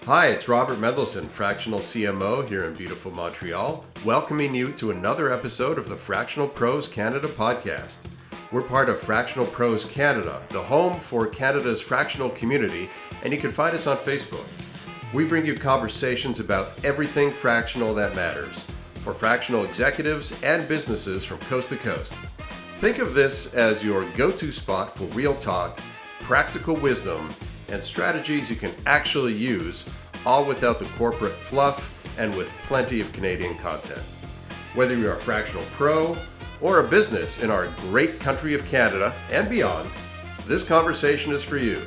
Hi, it's Robert Mendelson, Fractional CMO here in beautiful Montreal, welcoming you to another episode of the Fractional Pros Canada podcast. We're part of Fractional Pros Canada, the home for Canada's fractional community, and you can find us on Facebook. We bring you conversations about everything fractional that matters for fractional executives and businesses from coast to coast. Think of this as your go-to spot for real talk, practical wisdom, and strategies you can actually use, all without the corporate fluff and with plenty of Canadian content. Whether you're a fractional pro or a business in our great country of Canada and beyond, this conversation is for you.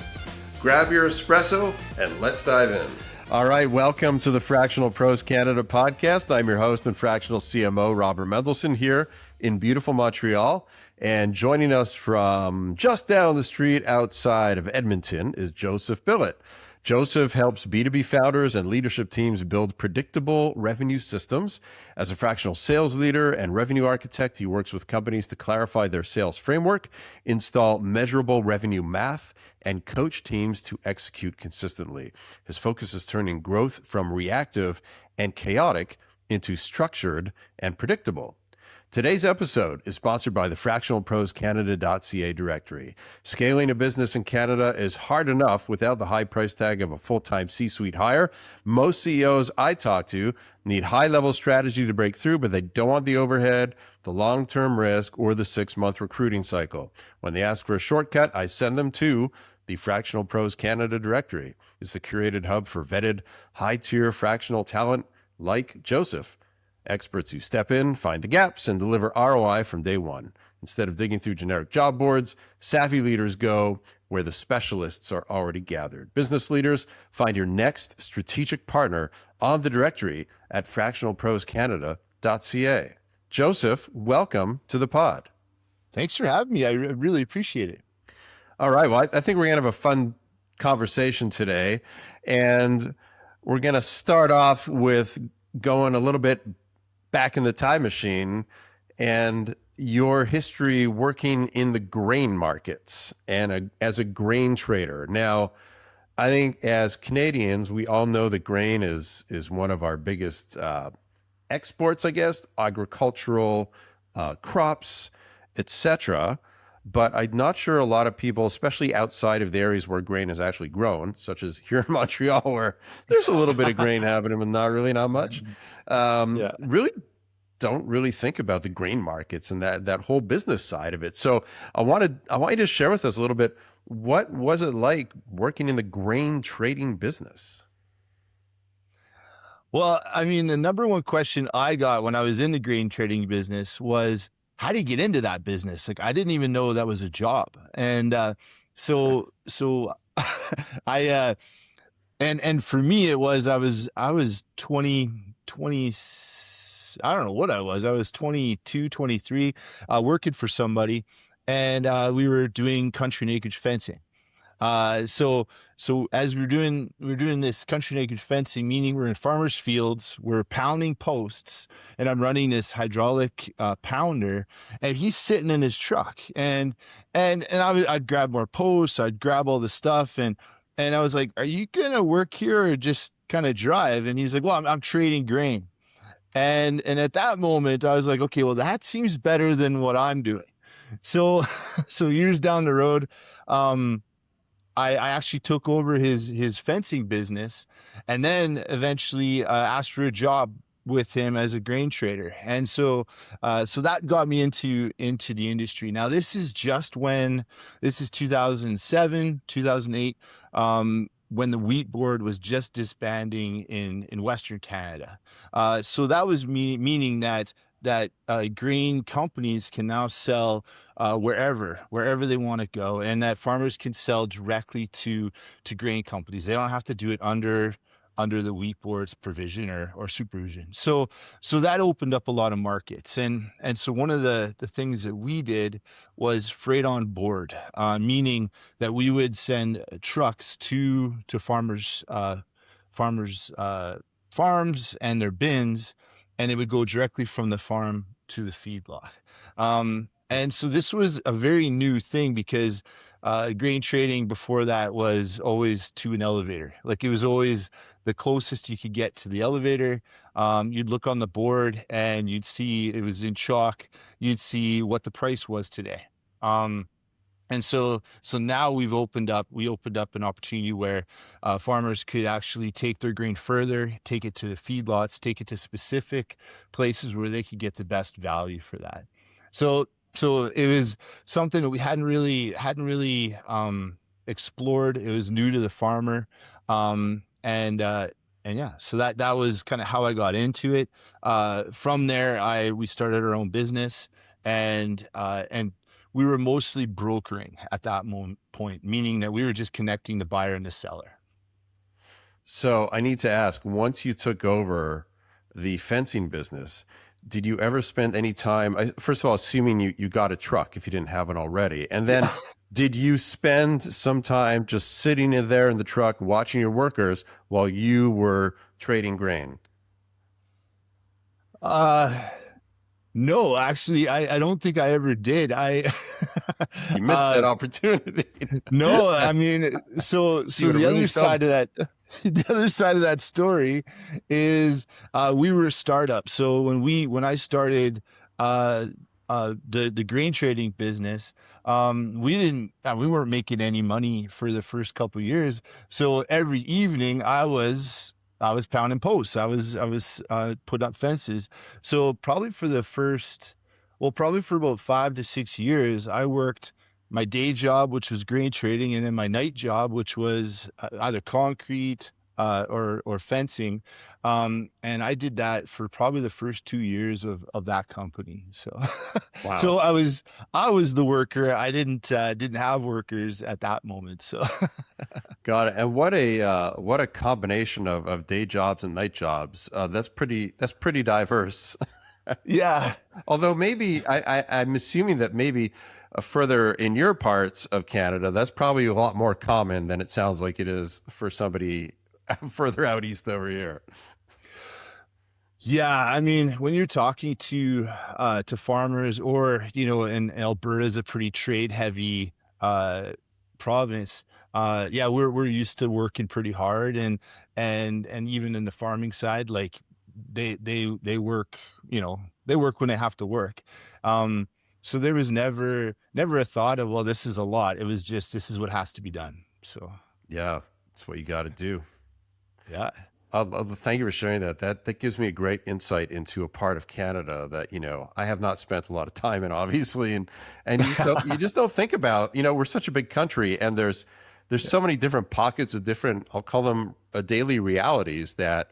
Grab your espresso and let's dive in. All right, welcome to the Fractional Pros Canada podcast. I'm your host and Fractional CMO, Robert Mendelson, here in beautiful Montreal. And joining us from just down the street outside of Edmonton is Joseph Billett. Joseph helps B2B founders and leadership teams build predictable revenue systems. As a fractional sales leader and revenue architect, he works with companies to clarify their sales framework, install measurable revenue math, and coach teams to execute consistently. His focus is turning growth from reactive and chaotic into structured and predictable. Today's episode is sponsored by the fractionalproscanada.ca directory. Scaling a business in Canada is hard enough without the high price tag of a full-time C-suite hire. Most CEOs I talk to need high-level strategy to break through, but they don't want the overhead, the long-term risk, or the 6-month recruiting cycle. When they ask for a shortcut, I send them to the Fractional Pros Canada directory. It's the curated hub for vetted, high-tier fractional talent like Joseph. Experts who step in, find the gaps, and deliver ROI from day one. Instead of digging through generic job boards, savvy leaders go where the specialists are already gathered. Business leaders, find your next strategic partner on the directory at fractionalproscanada.ca. Joseph, welcome to the pod. Thanks for having me. I really appreciate it. All right. Well, I think we're going to have a fun conversation today, and we're going to start off with going a little bit back in the time machine and your history working in the grain markets and as a grain trader. Now, I think as Canadians, we all know that grain is one of our biggest exports, I guess, agricultural crops, etc. But I'm not sure a lot of people, especially outside of the areas where grain is actually grown, such as here in Montreal, where there's a little bit of grain happening, but not much, really don't really think about the grain markets and that whole business side of it. So I want you to share with us a little bit, what was it like working in the grain trading business? Well, I mean, the number one question I got when I was in the grain trading business was, how do you get into that business? Like, I didn't even know that was a job. And so I and for me it was, I was 20, I don't know what I was 22, 23, working for somebody, and we were doing country and acreage fencing. So as we're doing this country and acreage fencing, meaning we're in farmers' fields, we're pounding posts, and I'm running this hydraulic pounder, and he's sitting in his truck, and I'd grab more posts, I'd grab all the stuff, and I was like, "Are you gonna work here or just kind of drive?" And he's like, "Well, I'm trading grain," and at that moment, I was like, "Okay, well, that seems better than what I'm doing." So years down the road, I actually took over his fencing business, and then eventually asked for a job with him as a grain trader. And so that got me into the industry. Now, this is 2007, 2008, when the wheat board was just disbanding in Western Canada. So that was meaning that grain companies can now sell wherever they want to go, and that farmers can sell directly to grain companies. They don't have to do it under the wheat board's provision or supervision. So that opened up a lot of markets, and so one of the things that we did was freight on board, meaning that we would send trucks to farmers' farms and their bins, and it would go directly from the farm to the feedlot. And so this was a very new thing because grain trading before that was always to an elevator. Like it was always the closest you could get to the elevator. You'd look on the board and you'd see it was in chalk. You'd see what the price was today. Um, and so now we opened up an opportunity where farmers could actually take their grain further, take it to feedlots, take it to specific places where they could get the best value for that. So it was something that we hadn't really explored. It was new to the farmer. And yeah, so that was kind of how I got into it. From there, we started our own business, and we were mostly brokering at that point, meaning that we were just connecting the buyer and the seller. So I need to ask, once you took over the fencing business, did you ever spend any time, first of all, assuming you got a truck if you didn't have one already, and then did you spend some time just sitting in there in the truck watching your workers while you were trading grain? No, actually, I don't think I ever did. You missed that opportunity. No, I mean, so the other side of that, the other side of that story is we were a startup. So when I started the grain trading business, we weren't making any money for the first couple of years. So every evening I was pounding posts. I was putting up fences. So probably for about 5 to 6 years, I worked my day job, which was grain trading, and then my night job, which was either concrete or fencing. And I did that for probably the first 2 years of that company. So, Wow. So I was the worker. I didn't have workers at that moment. So Got it. And what a combination of day jobs and night jobs. That's pretty diverse. yeah. Although maybe I'm assuming that maybe further in your parts of Canada, that's probably a lot more common than it sounds like it is for somebody further out east over here. Yeah, I mean, when you're talking to farmers, or and Alberta is a pretty trade heavy province. Yeah, we're used to working pretty hard, and even in the farming side, like they work, they work when they have to work. So there was never a thought of, well, this is a lot. It was just, this is what has to be done. So Yeah, that's what you got to do. yeah. Thank you for sharing that. That gives me a great insight into a part of Canada that I have not spent a lot of time in, obviously, and you just don't think about. We're such a big country, and there's so many different pockets of different, I'll call them daily realities that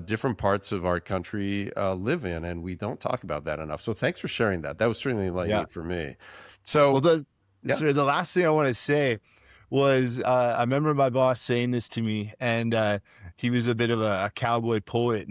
different parts of our country live in, and we don't talk about that enough. So thanks for sharing that. That was certainly enlightening for me. So, well, the last thing I want to say was, I remember my boss saying this to me, and he was a bit of a cowboy poet,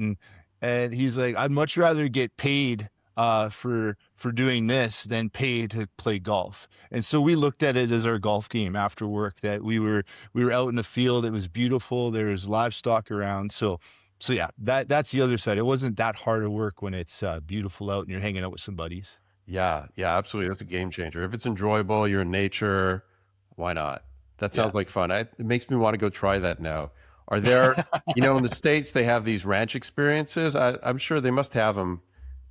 and he's like, I'd much rather get paid for doing this than paid to play golf. And so we looked at it as our golf game after work, that we were out in the field. It was beautiful. There was livestock around. So yeah, that's the other side. It wasn't that hard of work when it's beautiful out and you're hanging out with some buddies. Yeah, absolutely. That's a game changer. If it's enjoyable, you're in nature, why not? That sounds like fun. It makes me want to go try that now. Are there, in the States, they have these ranch experiences. I'm sure they must have them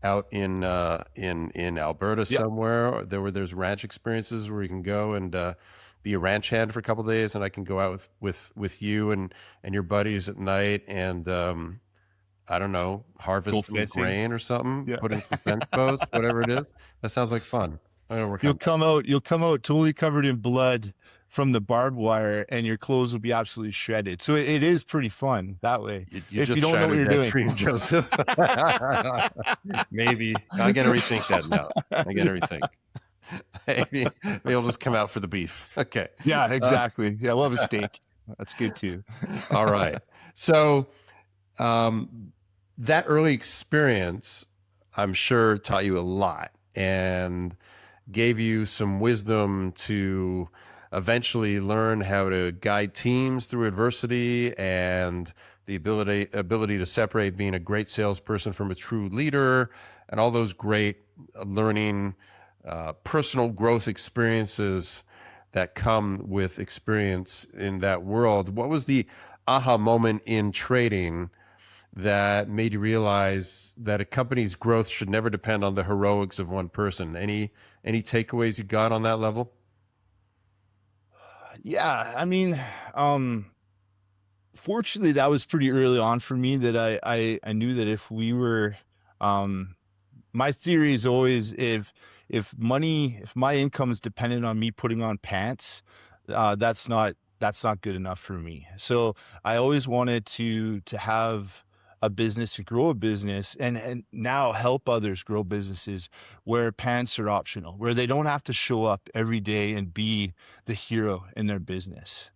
out in Alberta somewhere. There's ranch experiences where you can go and be a ranch hand for a couple of days, and I can go out with you and your buddies at night, and I don't know, harvest some grain or something, put in some fence posts, whatever it is. That sounds like fun. You'll come out totally covered in blood from the barbed wire, and your clothes will be absolutely shredded. So it is pretty fun that way. If you don't know what you're doing, dream, Joseph. Maybe I got to rethink that now. I got to rethink. Maybe I'll just come out for the beef. Okay. Yeah, exactly. Yeah, we'll have a steak. That's good too. All right. So that early experience, I'm sure, taught you a lot and gave you some wisdom to eventually learn how to guide teams through adversity, and the ability to separate being a great salesperson from a true leader, and all those great learning, personal growth experiences that come with experience in that world. What was the aha moment in trading that made you realize that a company's growth should never depend on the heroics of one person? Any takeaways you got on that level? Yeah, I mean, fortunately, that was pretty early on for me that I knew that if we were, um, my theory is always if my income is dependent on me putting on pants, that's not good enough for me. So I always wanted to have a business, to grow a business, and now help others grow businesses where pants are optional, where they don't have to show up every day and be the hero in their business.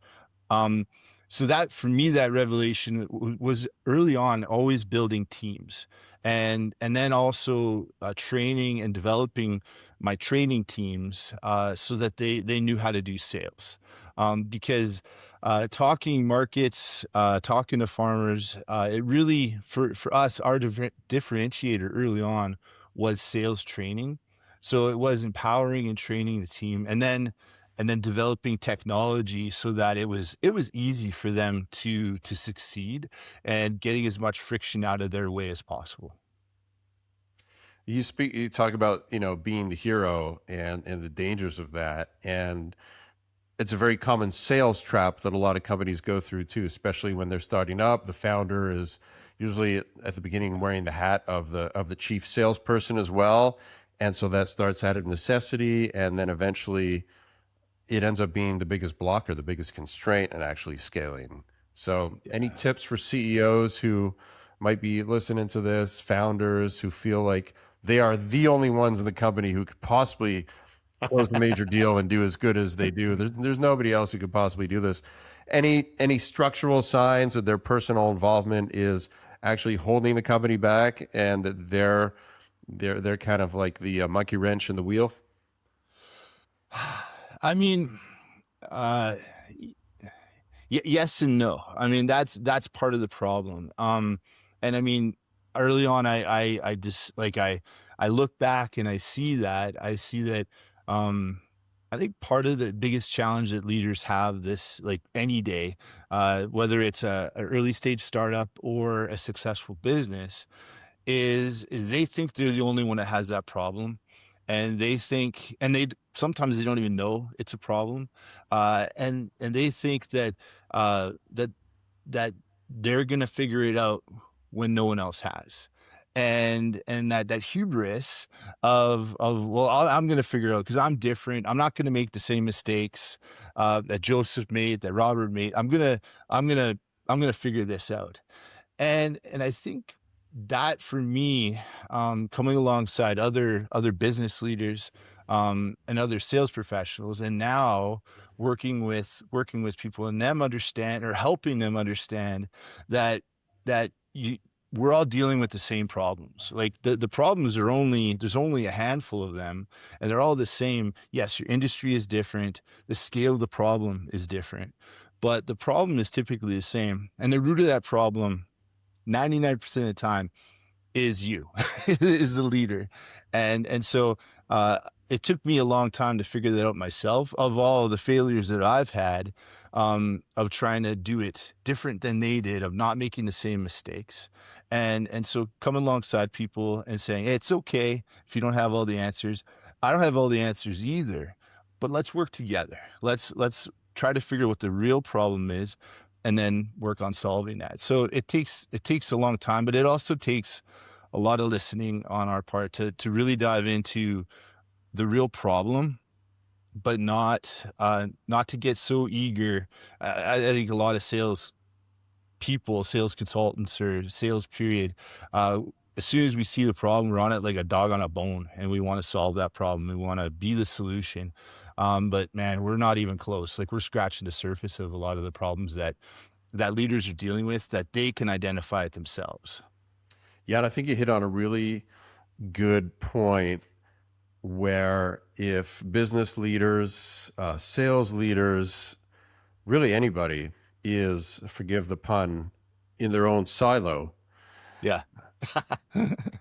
Um, so that for me, that revelation was early on, always building teams, and then also training and developing my training teams so that they knew how to do sales. Because talking markets, talking to farmers, it really for us, our differentiator early on was sales training. So it was empowering and training the team, and then developing technology so that it was easy for them to succeed and getting as much friction out of their way as possible. You talk about, being the hero and the dangers of that. And it's a very common sales trap that a lot of companies go through too, especially when they're starting up. The founder is usually at the beginning wearing the hat of the chief salesperson as well. And so that starts out of necessity, and then eventually it ends up being the biggest blocker, the biggest constraint in actually scaling. So, any Yeah. tips for CEOs who might be listening to this, founders who feel like they are the only ones in the company who could possibly close a major deal and do as good as they do? There's nobody else who could possibly do this. Any structural signs that their personal involvement is actually holding the company back, and that they're kind of like the monkey wrench in the wheel? I mean, uh, yes and no. I mean, that's part of the problem. And I mean, early on, I just like I look back and I see that, um, I think part of the biggest challenge that leaders have this like any day, whether it's an early stage startup or a successful business, is they think they're the only one that has that problem, and they think, and sometimes they don't even know it's a problem, and they think that uh, that that they're gonna figure it out when no one else has, and that hubris of well, I'm gonna figure it out because I'm different. I'm not gonna make the same mistakes that Joseph made, that Robert made. I'm gonna I'm gonna figure this out. And I think that for me, coming alongside other business leaders, and other sales professionals, and now working with people and them understand, or helping them understand that that you we're all dealing with the same problems. Like the problems are there's only a handful of them, and they're all the same. Yes, your industry is different, the scale of the problem is different, but the problem is typically the same. And the root of that problem 99% of the time is you, is the leader. And so uh it took me a long time to figure that out myself, of all the failures that I've had, of trying to do it different than they did, of not making the same mistakes. And so coming alongside people and saying, hey, it's okay if you don't have all the answers. I don't have all the answers either, but let's work together. Let's try to figure what the real problem is, and then work on solving that. So it takes a long time, but it also takes a lot of listening on our part to really dive into the real problem, but not to get so eager. I think a lot of sales people, sales consultants, or sales period, uh, as soon as we see the problem, we're on it like a dog on a bone, and we want to solve that problem. We want to be the solution. But man, we're not even close. Like, we're scratching the surface of a lot of the problems that leaders are dealing with, that they can identify it themselves. Yeah, and I think you hit on a really good point, where if business leaders, sales leaders, really anybody is, forgive the pun, in their own silo, Yeah.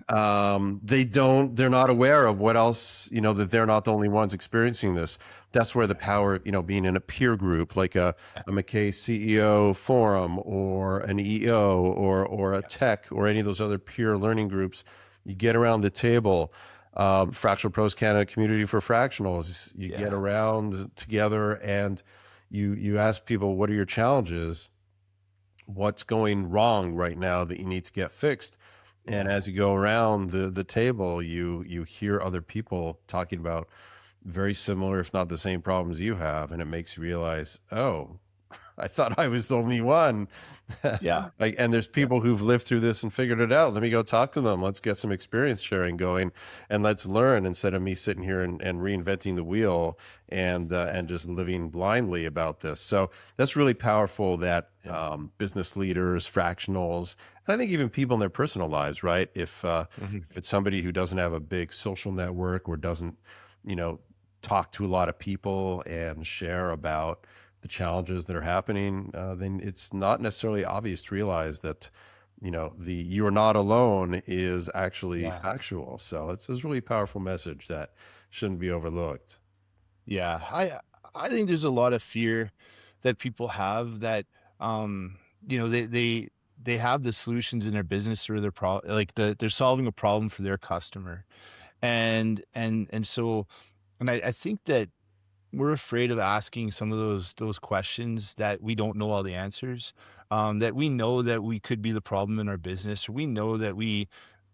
They're not aware of what else, that they're not the only ones experiencing this. That's where the power of, being in a peer group, like a McKay CEO forum or an EO or a tech or any of those other peer learning groups. You get around the table. Fractional Pros Canada Community for Fractionals. You get Yeah. around together and you ask people, what are your challenges? What's going wrong right now that you need to get fixed? And Yeah. as you go around the table, you hear other people talking about very similar, if not the same problems you have, and it makes you realize, oh, I thought I was the only one. Yeah. Like, and there's Yeah. people who've lived through this and figured it out. Let me go talk to them. Let's get some experience sharing going, and let's learn instead of me sitting here and reinventing the wheel and just living blindly about this. So that's really powerful. That Yeah. business leaders, fractionals, and I think even people in their personal lives, right? Mhm. If it's somebody who doesn't have a big social network or doesn't, you know, talk to a lot of people and share about the challenges that are happening, then it's not necessarily obvious to realize that, the "you're not alone" is actually Yeah. factual. So it's a really powerful message that shouldn't be overlooked. Yeah. I think there's a lot of fear that people have that, um, they have the solutions in their business or their like they're solving a problem for their customer. And I think that we're afraid of asking some of those questions that we don't know all the answers. That we know that we could be the problem in our business. Or we know that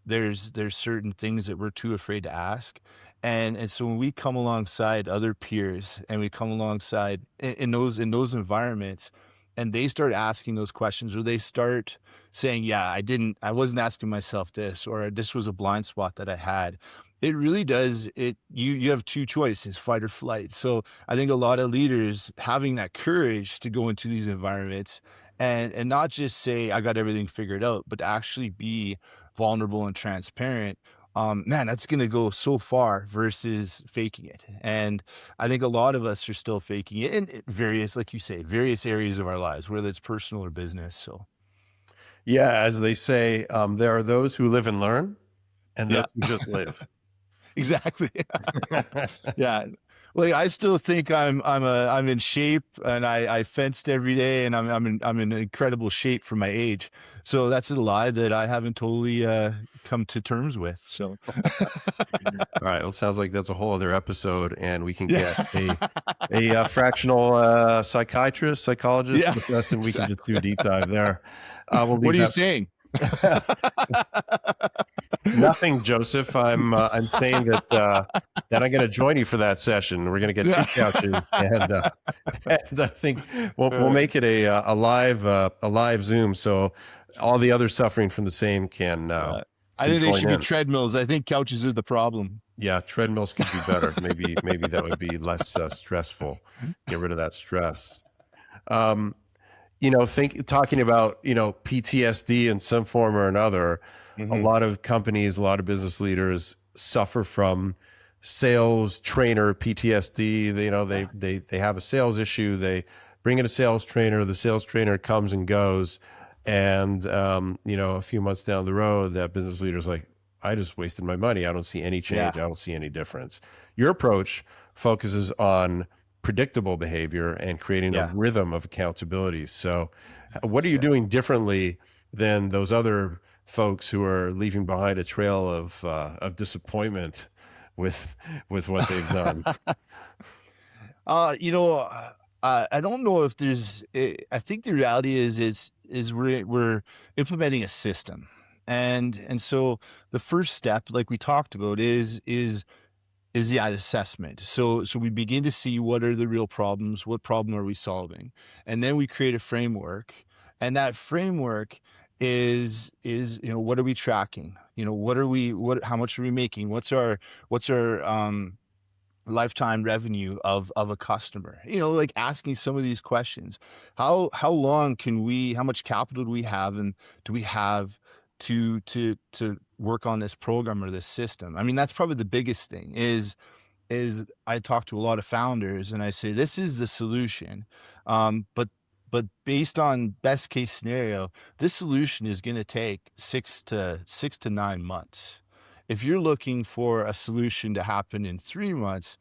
there's certain things that we're too afraid to ask. And so when we come alongside other peers and we come alongside in those environments, and they start asking those questions, or they start saying, yeah, I wasn't asking myself this, or this was a blind spot that I had. It really does it. You have two choices, fight or flight. So I think a lot of leaders having that courage to go into these environments and not just say I got everything figured out, but to actually be vulnerable and transparent. Man, that's going to go so far versus faking it. And I think a lot of us are still faking it in various, like you say, various areas of our lives, whether it's personal or business. So Yeah, as they say, there are those who live and learn, and yeah, those who just live. exactly. Yeah. Like I still think I'm in shape, and I fenced every day, and I'm in incredible shape for my age. So that's a lie that I haven't totally come to terms with. So All right. Well, it sounds like that's a whole other episode, and we can yeah. get a fractional psychiatrist, psychologist Yeah, with us, and we can just do a exactly. deep dive there. We'll What leave are you that. saying? Nothing, Joseph. I'm saying that I'm going to join you for that session. We're going to get two Yeah. couches, and I think we'll Uh, make it a live Zoom, so all the others suffering from the same yeah. I can think they join should be in. treadmills. I think couches are the problem. Yeah, treadmills could be better. Maybe that would be less stressful. Get rid of that stress. Um, talking about, PTSD in some form or another. A Hmm. lot of companies, a lot of business leaders suffer from sales trainer PTSD. They have a sales issue. They bring in a sales trainer. The sales trainer comes and goes, and a few months down the road, that business leader's like, I just wasted my money. I don't see any Yeah. change. I don't see any difference. Your approach focuses on predictable behavior and creating a Yeah. rhythm of accountability. So, what are you Yeah. doing differently than those other folks who are leaving behind a trail of disappointment with what they've done? You know, I don't know if there's. I think the reality is we're implementing a system, and so the first step, like we talked about, is the assessment. So we begin to see what are the real problems, what problem are we solving, and then we create a framework, and that framework is what are we tracking? What how much are we making? What's our lifetime revenue of a customer, like asking some of these questions. How long can we, how much capital do we have, and do we have to work on this program or this system? I mean, that's probably the biggest thing is I talk to a lot of founders and I say this is the solution, but But based on best case scenario, this solution is going to take 6 to 9 months. If you're looking for a solution to happen in 3 months,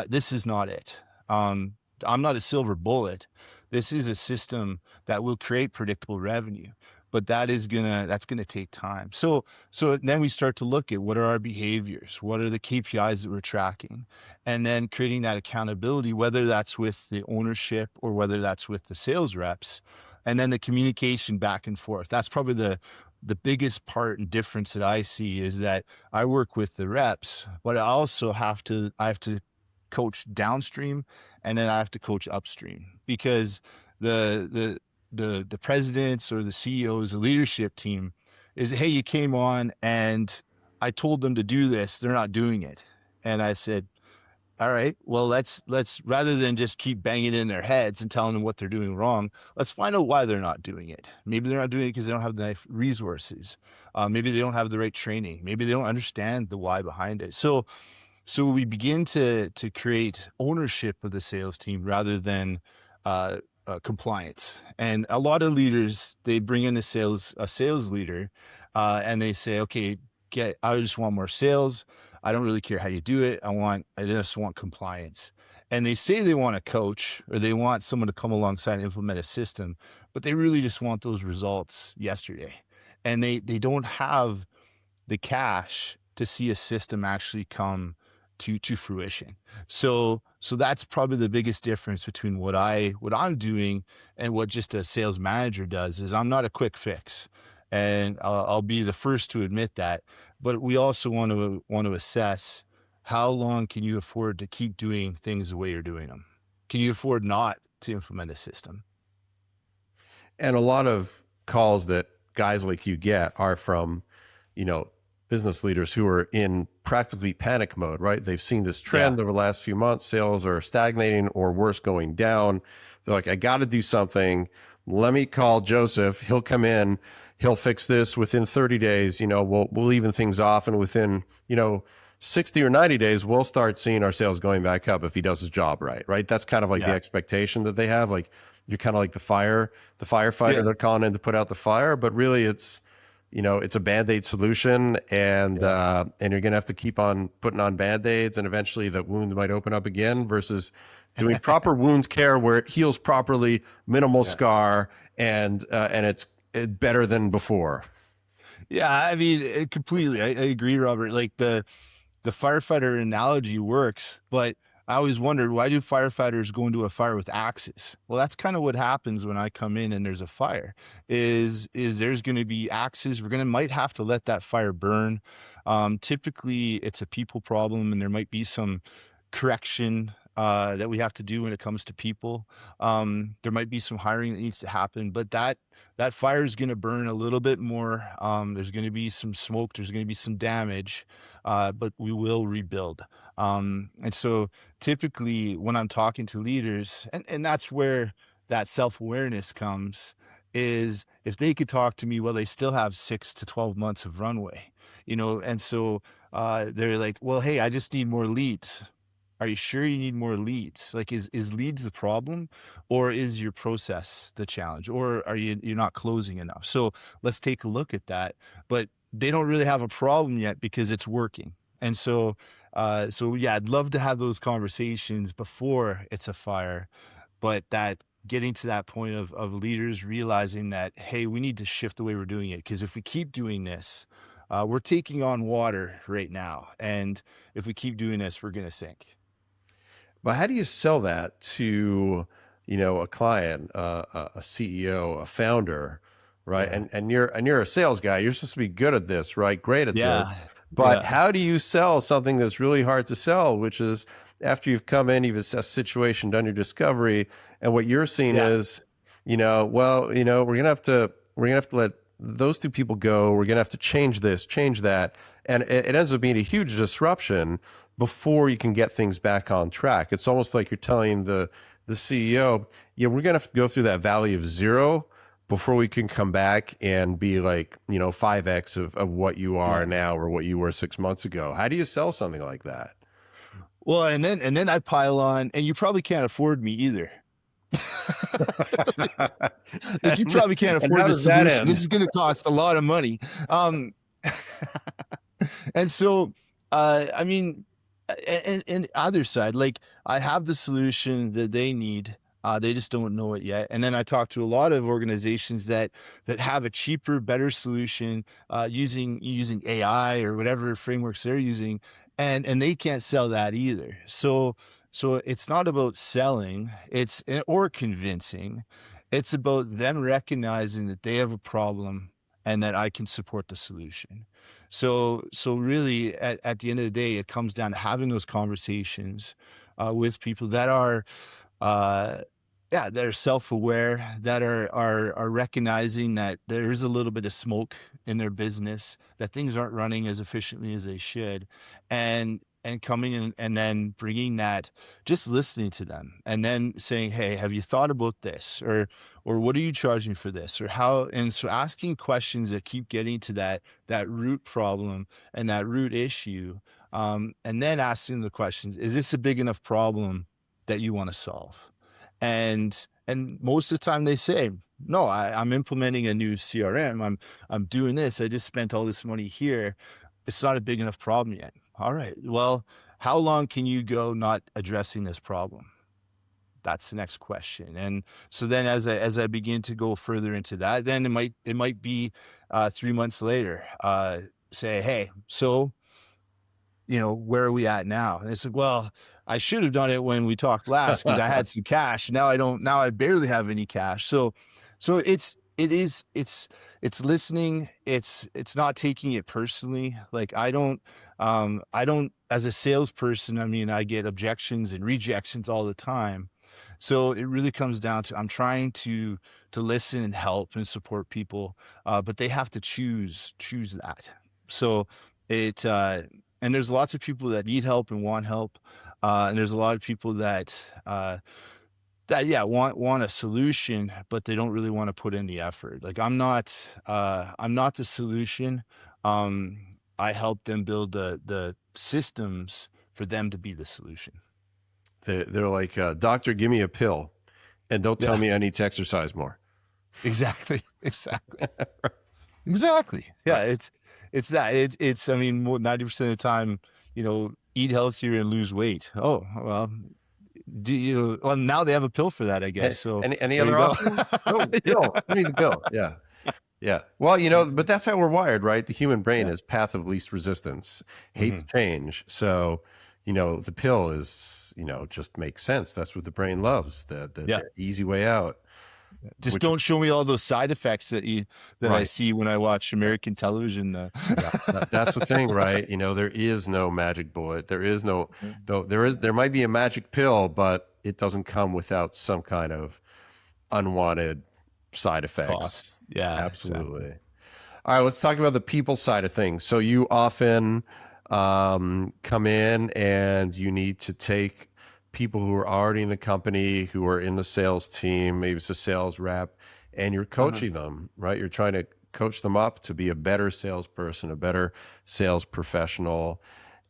this is not it. I'm not a silver bullet. This is a system that will create predictable revenue, but that's gonna take time. So then we start to look at what are our behaviors, what are the KPIs that we're tracking, and then creating that accountability, whether that's with the ownership or whether that's with the sales reps, and then the communication back and forth. That's probably the biggest part and difference that I see is that I work with the reps, but I have to coach downstream, and then I have to coach upstream, because the presidents or the CEOs, the leadership team is, hey, you came on and I told them to do this, they're not doing it. And I said, all right, well, let's rather than just keep banging in their heads and telling them what they're doing wrong, let's find out why they're not doing it. Maybe they're not doing it because they don't have the resources. Maybe they don't have the right training. Maybe they don't understand the why behind it. So we begin to create ownership of the sales team rather than compliance. And a lot of leaders, they bring in a sales leader, and they say, okay, I just want more sales. I don't really care how you do it. I just want compliance. And they say they want a coach, or they want someone to come alongside and implement a system, but they really just want those results yesterday. And they don't have the cash to see a system actually come to fruition. So that's probably the biggest difference between what I'm doing and what just a sales manager does. Is I'm not a quick fix, and I'll be the first to admit that. But we also want to assess, how long can you afford to keep doing things the way you're doing them? Can you afford not to implement a system? And a lot of calls that guys like you get are from, business leaders who are in practically panic mode, right? They've seen this trend over the last few months. Sales are stagnating, or worse, going down. They're like, I got to do something. Let me call Joseph. He'll come in. He'll fix this within 30 days. We'll even things off. And within, 60 or 90 days, we'll start seeing our sales going back up if he does his job right? That's kind of like the expectation that they have. Like, you're kind of like the firefighter they're calling in to put out the fire, but really it's a Band-Aid solution, and you're going to have to keep on putting on Band-Aids, and eventually that wound might open up again, versus doing proper wound care where it heals properly, minimal scar, and it's better than before. Yeah. I mean, completely. I agree, Robert. Like the firefighter analogy works, but I always wondered, why do firefighters go into a fire with axes? Well, that's kind of what happens when I come in and there's a fire. Is there's going to be axes. Might have to let that fire burn. Typically, it's a people problem, and there might be some correction that we have to do when it comes to people. There might be some hiring that needs to happen, but that fire is going to burn a little bit more. There's going to be some smoke. There's going to be some damage, but we will rebuild. And so typically when I'm talking to leaders, and that's where that self-awareness comes, is if they could talk to me, well, they still have 6 to 12 months of runway, and so they're like, well, hey, I just need more leads. Are you sure you need more leads? Like, is leads the problem, or is your process the challenge, or you're not closing enough? So let's take a look at that. But they don't really have a problem yet because it's working. And so I'd love to have those conversations before it's a fire, but that getting to that point of leaders realizing that, hey, we need to shift the way we're doing it. Because if we keep doing this, we're taking on water right now. And if we keep doing this, we're going to sink. But how do you sell that to, a client, a CEO, a founder, right? Yeah. And you're a sales guy. You're supposed to be good at this, right? Great at this. But how do you sell something that's really hard to sell, which is after you've come in, you've assessed the situation, done your discovery, and what you're seeing is, we're gonna have to let those two people go. We're going to have to change this, change that. And it ends up being a huge disruption before you can get things back on track. It's almost like you're telling the CEO, we're going to have to go through that valley of zero before we can come back and be like, 5X of what you are now or what you were 6 months ago. How do you sell something like that? Well, and then I pile on, and you probably can't afford me either. Like, you probably can't And afford how the does that solution. This end? is going to cost a lot of money. And so, I mean, and other side, like, I have the solution that they need. They just don't know it yet. And then I talk to a lot of organizations that have a cheaper, better solution, using AI or whatever frameworks they're using, and they can't sell that either. So it's not about selling, it's or convincing. It's about them recognizing that they have a problem and that I can support the solution. So really, at the end of the day, it comes down to having those conversations with people that are, uh, yeah, that are self-aware, that are recognizing that there is a little bit of smoke in their business, that things aren't running as efficiently as they should, and coming in and then bringing that, just listening to them, and then saying, "Hey, have you thought about this?" Or "What are you charging for this?" Or how, and so asking questions that keep getting to that root problem and that root issue, and then asking the questions: Is this a big enough problem that you want to solve? And most of the time they say, "No, I'm implementing a new CRM. I'm doing this. I just spent all this money here. It's not a big enough problem yet." All right. Well, how long can you go not addressing this problem? That's the next question. And so then, as I begin to go further into that, then it might be 3 months later, say, "Hey, so where are we at now?" And it's like, "Well, I should have done it when we talked last because I had some cash. Now I don't. Now I barely have any cash." So it's listening. It's not taking it personally. Like, I don't, as a salesperson, I mean, I get objections and rejections all the time. So it really comes down to, I'm trying to listen and help and support people, but they have to choose that. So it and there's lots of people that need help and want help, and there's a lot of people that, yeah, want a solution, but they don't really want to put in the effort. Like, I'm not the solution. I help them build the systems for them to be the solution. They're like, doctor, give me a pill and don't tell Yeah, me I need to exercise more. exactly, exactly. Yeah, Right. it's that. It's I mean, 90% of the time, eat healthier and lose weight. Oh, well, well, now they have a pill for that, I guess. So Any there you other go. options? Oh, Yeah. pill. Give me the pill. Yeah. Yeah. Well, but that's how we're wired, right? The human brain Yeah. is path of least resistance, hates Mhm. change. So, the pill is, just makes sense. That's what the brain loves, Yeah. the easy way out, Just which, don't show me all those side effects that I right. see when I watch American television. Yeah, that's the thing, right? There is no magic bullet. There is no, though there might be a magic pill, but it doesn't come without some kind of unwanted side effects. Cost. Yeah, exactly. Absolutely. All right, let's talk about the people side of things. So you often come in and you need to take people who are already in the company, who are in the sales team, maybe it's a sales rep, and you're Uh-huh. coaching them, right? You're trying to coach them up to be a better salesperson, a better sales professional.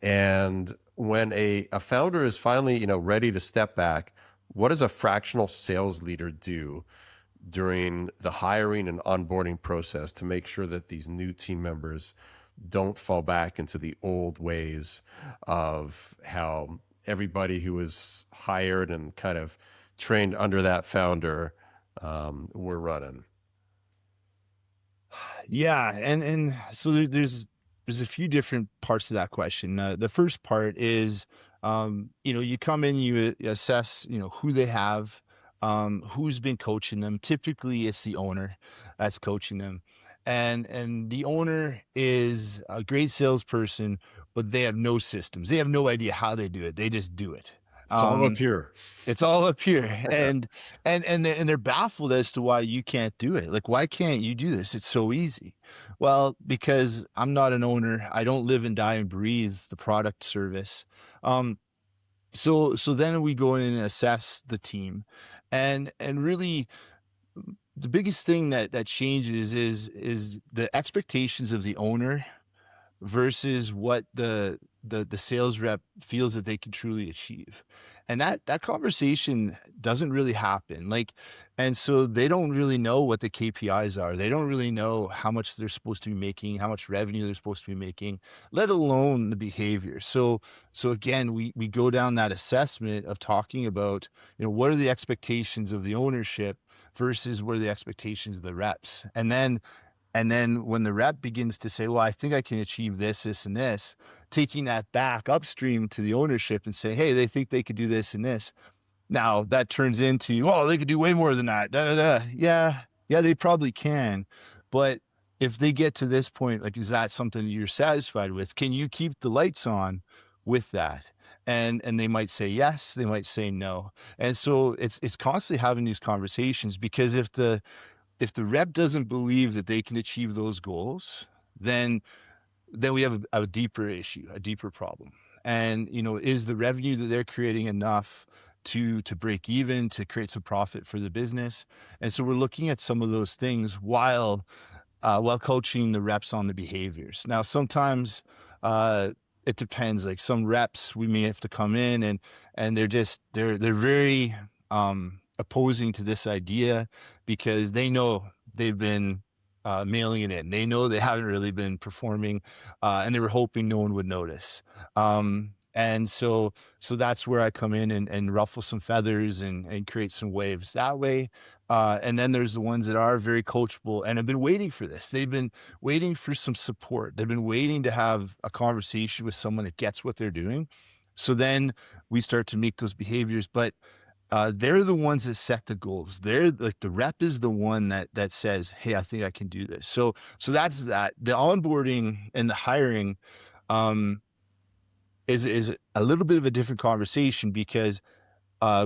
And when a founder is finally, ready to step back, what does a fractional sales leader do during the hiring and onboarding process to make sure that these new team members don't fall back into the old ways of how everybody who was hired and kind of trained under that founder were running? Yeah, and so there's a few different parts to that question. The first part is, you come in, you assess, who they have, who's been coaching them. Typically, it's the owner that's coaching them, and the owner is a great salesperson, but they have no systems. They have no idea how they do it. They just do it. It's all up Um, here. it's all up here, and they're baffled as to why you can't do it. Like, why can't you do this? It's so easy. Well, because I'm not an owner. I don't live and die and breathe the product service. Um, so then we go in and assess the team, and really the biggest thing that changes is the expectations of the owner versus what the sales rep feels that they can truly achieve. And that conversation doesn't really happen. Like, and so they don't really know what the KPIs are. They don't really know how much they're supposed to be making, how much revenue they're supposed to be making, let alone the behavior. So again, we go down that assessment of talking about, what are the expectations of the ownership versus what are the expectations of the reps. And then when the rep begins to say, well, I think I can achieve this, this, and this, taking that back upstream to the ownership and say, hey, they think they could do this and this. Now that turns into, oh, they could do way more than that. Da, da, da. Yeah, they probably can. But if they get to this point, like, is that something you're satisfied with? Can you keep the lights on with that? And they might say yes, they might say no. And so it's constantly having these conversations, because if the rep doesn't believe that they can achieve those goals, then we have a deeper issue, a deeper problem. And, is the revenue that they're creating enough to break even, to create some profit for the business? And so we're looking at some of those things while coaching the reps on the behaviors. Now, sometimes it depends. Like, some reps, we may have to come in and they're very opposing to this idea, because they know they've been mailing it in. They know they haven't really been performing, and they were hoping no one would notice. And so that's where I come in and ruffle some feathers and create some waves that way. And then there's the ones that are very coachable and have been waiting for this. They've been waiting for some support. They've been waiting to have a conversation with someone that gets what they're doing. So then we start to make those behaviors, but they're the ones that set the goals. They're like, the rep is the one that says, hey, I think I can do this. So that's that. The onboarding and the hiring is a little bit of a different conversation, because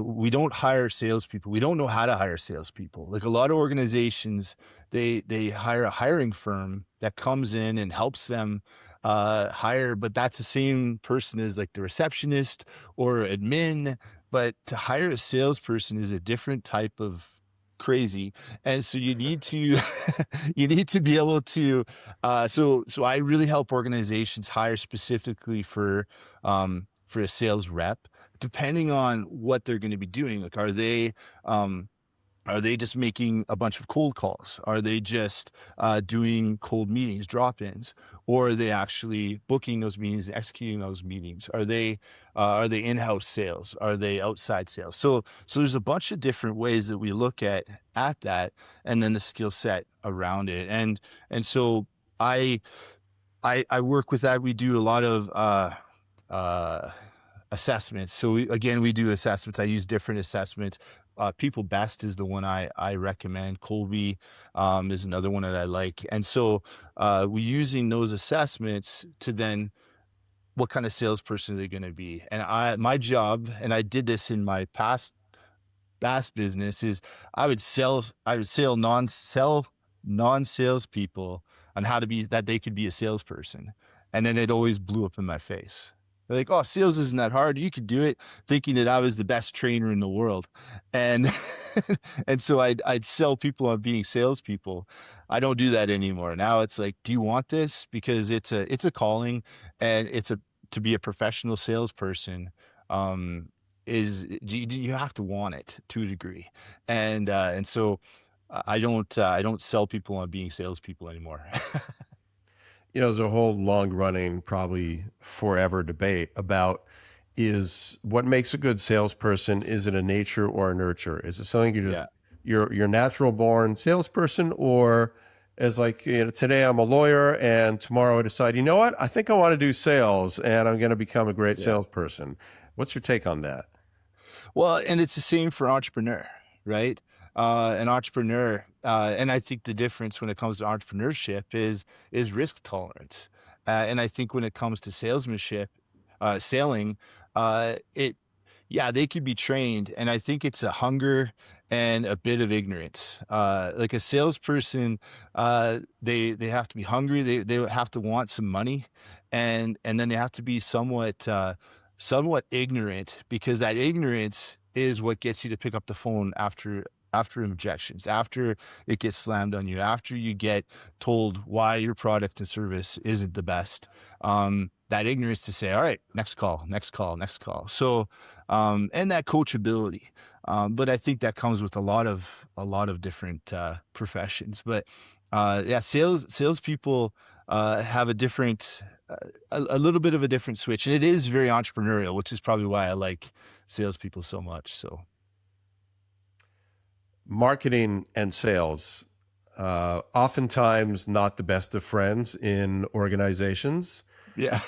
we don't hire salespeople. We don't know how to hire salespeople. Like, a lot of organizations, they hire a hiring firm that comes in and helps them hire, but that's the same person as like the receptionist or admin. But to hire a salesperson is a different type of crazy. And so you need to you need to be able to so I really help organizations hire specifically for a sales rep, depending on what they're going to be doing. Like, are they just making a bunch of cold calls? Are they just doing cold meetings, drop-ins? Or are they actually booking those meetings, executing those meetings? Are they in-house sales? Are they outside sales? So there's a bunch of different ways that we look at that, and then the skill set around it. And so I work with that. We do a lot of assessments. So we do assessments. I use different assessments. People Best is the one I recommend. Colby is another one that I like. And so we're using those assessments to then, what kind of salesperson are they going to be? And my job, and I did this in my past business, is I would sell non-sales people on how to be, that they could be a salesperson. And then it always blew up in my face. They're like, oh, sales isn't that hard. You could do it, thinking that I was the best trainer in the world. And and so I'd sell people on being salespeople. I don't do that anymore. Now it's like, do you want this? Because it's a calling, and to be a professional salesperson, you have to want it to a degree. And so I don't sell people on being salespeople anymore. There's a whole long running, probably forever debate about, is what makes a good salesperson, is it a nature or a nurture? Is it something you're natural born salesperson, or is like, today I'm a lawyer and tomorrow I decide, you know what, I think I want to do sales and I'm going to become a great salesperson. What's your take on that? Well, and it's the same for entrepreneur, right? An entrepreneur, and I think the difference when it comes to entrepreneurship is risk tolerance. And I think when it comes to salesmanship, selling, they could be trained. And I think it's a hunger and a bit of ignorance. Like, a salesperson, they have to be hungry. They have to want some money, and then they have to be somewhat ignorant, because that ignorance is what gets you to pick up the phone after objections, after it gets slammed on you, after you get told why your product and service isn't the best. That ignorance to say, all right, next call. So and that coachability. But I think that comes with a lot of different professions. But yeah, salespeople have a different, a little bit of a different switch, and it is very entrepreneurial, which is probably why I like salespeople so much. So Marketing and sales, oftentimes not the best of friends in organizations. yeah,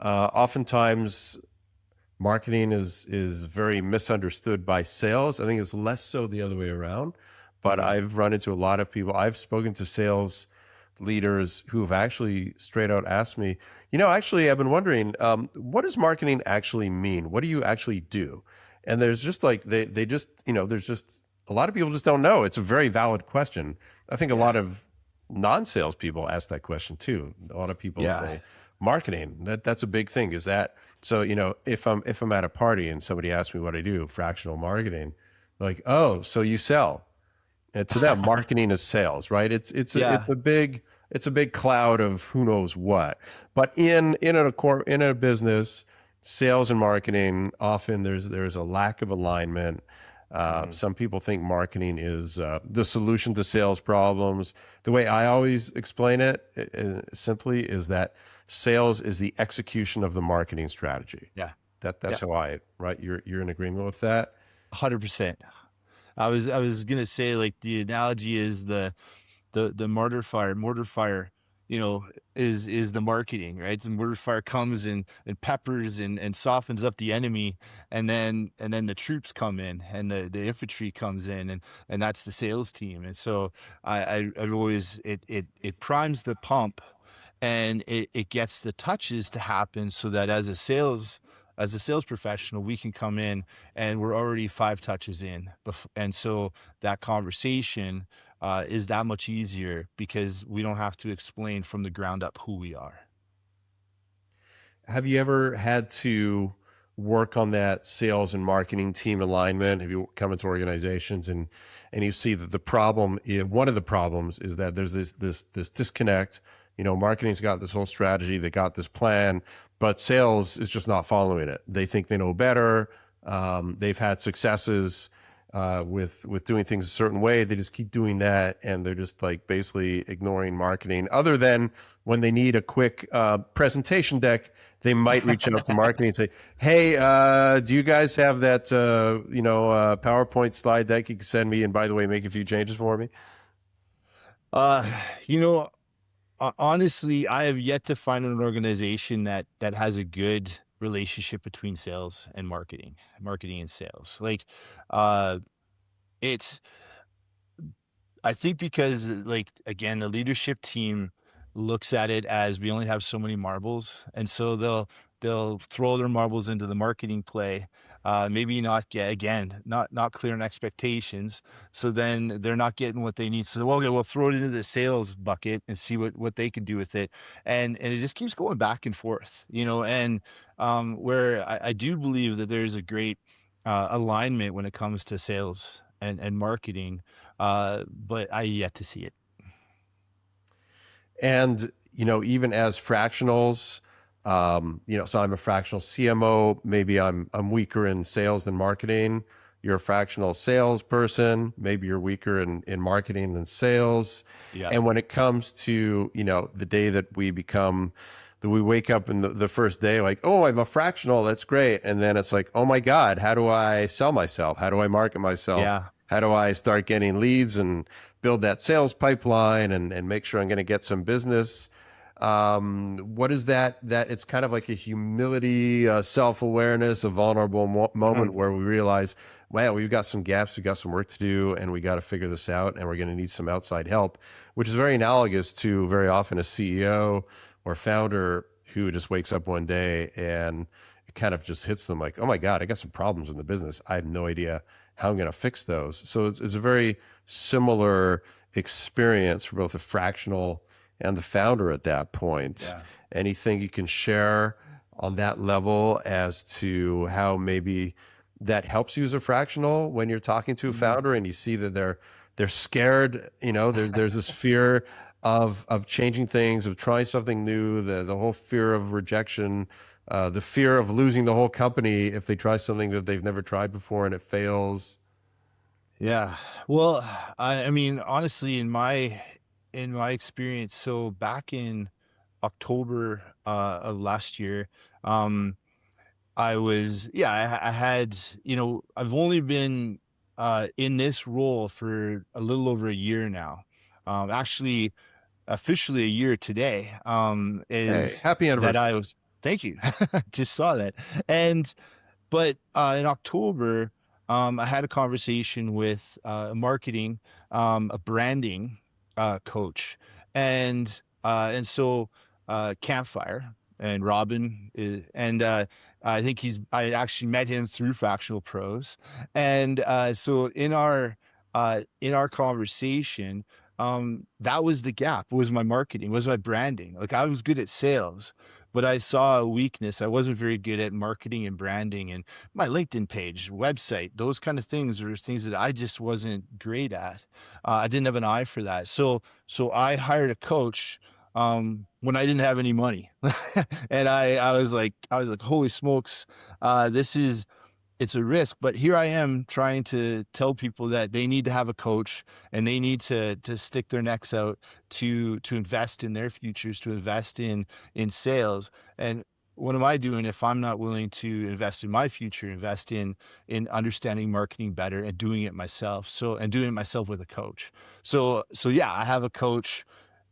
Oftentimes marketing is very misunderstood by sales. I think it's less so the other way around, but Mhm. I've run into a lot of people. I've spoken to sales leaders who have actually straight out asked me, actually, I've been wondering, what does marketing actually mean? What do you actually do? And there's just like, they just, there's just a lot of people just don't know. It's a very valid question. I think a yeah, lot of non-sales people ask that question too. A lot of people yeah, say, marketing, that's a big thing. Is that so? If I'm at a party and somebody asks me what I do, fractional marketing, like, oh, so you sell. And to them, marketing is sales, right? yeah, It's a big cloud of who knows what. But in a business, sales and marketing, often there's a lack of alignment. Mhm. Some people think marketing is the solution to sales problems. The way I always explain it, simply, is that sales is the execution of the marketing strategy. yeah, That's yeah, how right? You're in agreement with that? 100%. I was gonna say, like, the analogy is the mortar fire, you know, is the marketing, right? The mortar fire comes and peppers and softens up the enemy, and then the troops come in, and the infantry comes in, and that's the sales team. And so I've always, it primes the pump, and it gets the touches to happen, so that as a sales professional, we can come in and we're already 5 touches in, and so that conversation is that much easier, because we don't have to explain from the ground up who we are. Have you ever had to work on that sales and marketing team alignment? Have you come into organizations and you see that one of the problems is that there's this disconnect. Marketing's got this whole strategy, they got this plan, but sales is just not following it. They think they know better. They've had successes with doing things a certain way. They just keep doing that, and they're just like basically ignoring marketing. Other than when they need a quick presentation deck, they might reach out to marketing and say, "Hey, do you guys have that PowerPoint slide deck you can send me? And by the way, make a few changes for me." Uh, you know, honestly, I have yet to find an organization that has a good relationship between sales and marketing and sales. Like, uh, it's I think because, like, again, the leadership team looks at it as we only have so many marbles, and so they'll throw their marbles into the marketing play. Maybe not get, again, not clear on expectations, so then they're not getting what they need. So, well, okay, we'll throw it into the sales bucket and see what they can do with it, and it just keeps going back and forth, And where I do believe that there's a great alignment when it comes to sales and marketing, but I yet to see it. And, even as fractionals, so I'm a fractional CMO. Maybe I'm weaker in sales than marketing. You're a fractional salesperson. Maybe you're weaker in marketing than sales. Yeah. And when it comes to, the day that we wake up in the first day, like, oh, I'm a fractional. That's great. And then it's like, oh my God, how do I sell myself? How do I market myself? Yeah. How do I start getting leads and build that sales pipeline and make sure I'm going to get some business? What is that it's kind of like a humility, self-awareness, a vulnerable moment Mhm. where we realize, wow, we've got some gaps, we've got some work to do, and we got to figure this out, and we're going to need some outside help, which is very analogous to very often a CEO or founder who just wakes up one day and it kind of just hits them like, oh my God, I got some problems in the business. I have no idea how I'm going to fix those. So it's a very similar experience for both the fractional and the founder at that point. Yeah. Anything you can share on that level as to how maybe that helps you as a fractional when you're talking to a Mhm. founder and you see that they're scared, there's this fear of changing things, of trying something new, the whole fear of rejection, the fear of losing the whole company if they try something that they've never tried before and it fails. Yeah. Well, I mean, honestly, in my experience, so back in October of last year, um, I had, I've only been in this role for a little over a year now. Actually, officially a year today, Hey, is happy that anniversary. I was, thank you. Just saw that. And but in October, I had a conversation with marketing, a branding coach, and so Campfire and Robin and I think I actually met him through Fractional Pros, and so in our conversation, that was the gap. Was my marketing, was my branding. Like I was good at sales, but I saw a weakness. I wasn't very good at marketing and branding, and my LinkedIn page, website, those kind of things are things that I just wasn't great at. I didn't have an eye for that. So I hired a coach when I didn't have any money. And I was like, holy smokes, this is, it's a risk, but here I am trying to tell people that they need to have a coach and they need to stick their necks out to invest in their futures, to invest in sales. And what am I doing if I'm not willing to invest in my future, invest in understanding marketing better and doing it myself? So, and doing it myself with a coach. So yeah, I have a coach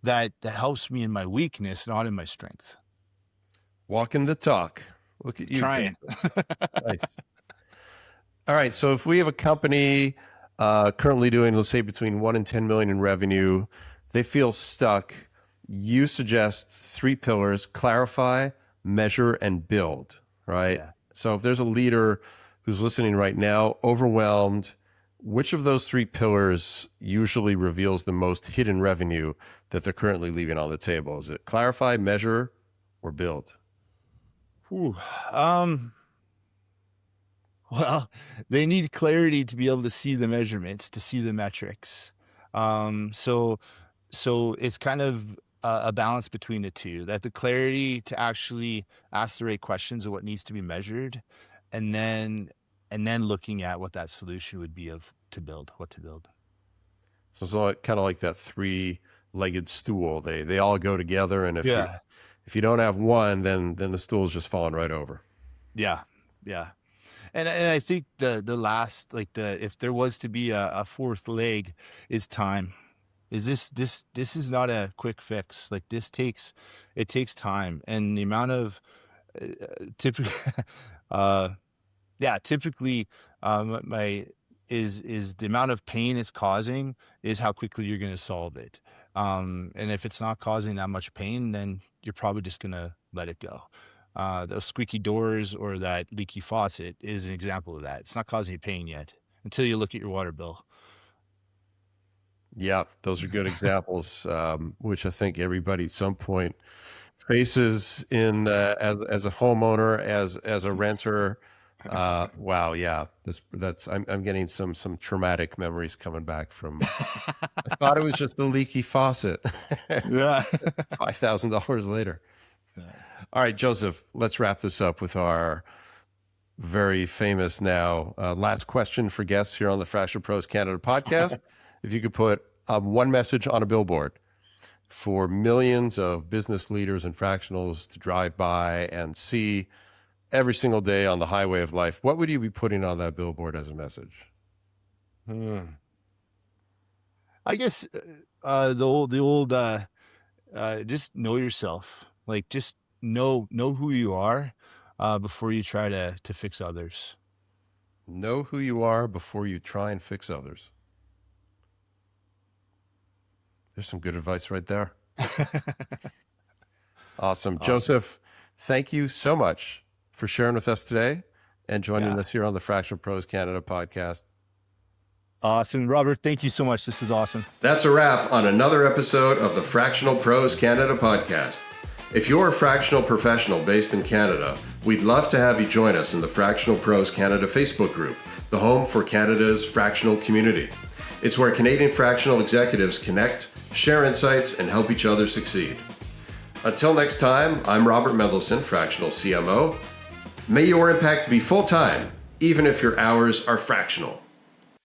that helps me in my weakness, not in my strength. Walking the talk. Look at you, Trying. Joseph. Nice. All right. So if we have a company currently doing, let's say, between 1 and 10 million in revenue, they feel stuck. You suggest 3 pillars: clarify, measure, and build, right? Yeah. So if there's a leader who's listening right now, overwhelmed, which of those 3 pillars usually reveals the most hidden revenue that they're currently leaving on the table? Is it clarify, measure, or build? Whew. Well, they need clarity to be able to see the measurements, to see the metrics. So it's kind of a balance between the two, that the clarity to actually ask the right questions of what needs to be measured, and then looking at what that solution would be of to build, what to build. So it's like, kind of like that 3-legged stool. They all go together, and Yeah. if you don't have one, then the stool's just falling right over. Yeah. Yeah. And I think the last, like, if there was to be a fourth leg, is time. Is this is not a quick fix. Like it takes time, and the amount of typically typically my is the amount of pain it's causing is how quickly you're going to solve it. And if it's not causing that much pain, then you're probably just going to let it go. Those squeaky doors or that leaky faucet is an example of that. It's not causing you pain yet until you look at your water bill. Yeah, those are good examples, which I think everybody at some point faces in as a homeowner, as a renter. Wow, yeah, I'm getting some traumatic memories coming back from. I thought it was just the leaky faucet. Yeah. $5,000 later. All right, Joseph, let's wrap this up with our very famous now last question for guests here on the Fractional Pros Canada podcast. If you could put one message on a billboard for millions of business leaders and fractionals to drive by and see every single day on the highway of life, what would you be putting on that billboard as a message? I guess the old just know yourself. Like just know who you are before you try to fix others. Know who you are before you try and fix others. There's some good advice right there. Awesome. Joseph, thank you so much for sharing with us today and joining us here on the Fractional Pros Canada podcast. Awesome. Robert, thank you so much. This was awesome. That's a wrap on another episode of the Fractional Pros Canada podcast. If you're a fractional professional based in Canada, we'd love to have you join us in the Fractional Pros Canada Facebook group, the home for Canada's fractional community. It's where Canadian fractional executives connect, share insights, and help each other succeed. Until next time, I'm Robert Mendelson, Fractional CMO. May your impact be full-time, even if your hours are fractional.